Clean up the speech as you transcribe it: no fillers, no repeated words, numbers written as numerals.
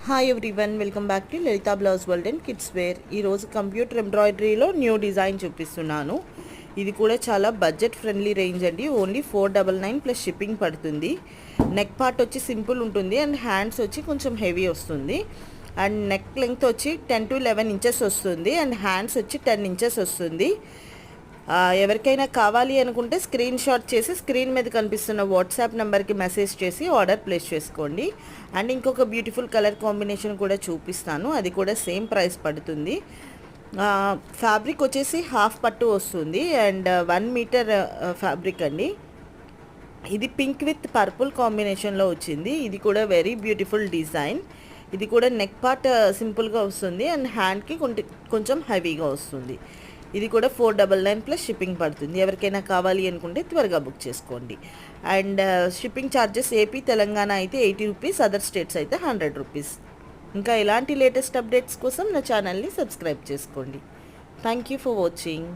Hi everyone, welcome back to Lalitha blouse world and kids wear. ఈరోజు computer ఎంబ్రాయిడరీలో new design చూపిస్తున్నాను. ఇది కూడా చాలా బడ్జెట్ ఫ్రెండ్లీ రేంజ్ అండి. ఓన్లీ 499 ప్లస్ షిప్పింగ్ పడుతుంది. నెక్ పార్ట్ వచ్చి సింపుల్ ఉంటుంది అండ్ హ్యాండ్స్ వచ్చి కొంచెం హెవీ వస్తుంది. అండ్ నెక్ లెంగ్త్ వచ్చి 10 to 11 ఇంచెస్ వస్తుంది అండ్ హ్యాండ్స్ వచ్చి 10 ఇంచెస్ వస్తుంది. ఎవరికైనా కావాలి అనుకుంటే స్క్రీన్ షాట్ చేసి స్క్రీన్ మీద కనిపిస్తున్న వాట్సాప్ నెంబర్కి మెసేజ్ చేసి ఆర్డర్ ప్లేస్ చేసుకోండి. అండ్ ఇంకొక బ్యూటిఫుల్ కలర్ కాంబినేషన్ కూడా చూపిస్తాను, అది కూడా సేమ్ ప్రైస్ పడుతుంది. ఫ్యాబ్రిక్ వచ్చేసి హాఫ్ పట్టు వస్తుంది అండ్ 1 మీటర్ ఫ్యాబ్రిక్ అండి. ఇది పింక్ విత్ పర్పుల్ కాంబినేషన్లో వచ్చింది. ఇది కూడా వెరీ బ్యూటిఫుల్ డిజైన్. ఇది కూడా నెక్ పార్ట్ సింపుల్గా వస్తుంది అండ్ హ్యాండ్కి కొంచెం హెవీగా వస్తుంది. ఇది కూడా 499 ప్లస్ షిప్పింగ్ పడుతుంది. ఎవరికైనా కావాలి అనుకుంటే త్వరగా బుక్ చేసుకోండి. And shipping charges AP Telangana అయితే 80 రూపీస్, అదర్ స్టేట్స్ అయితే 100 రూపీస్. ఇంకా ఇలాంటి లేటెస్ట్ అప్డేట్స్ కోసం నా ఛానల్ని సబ్స్క్రైబ్ చేసుకోండి. Thank you for watching.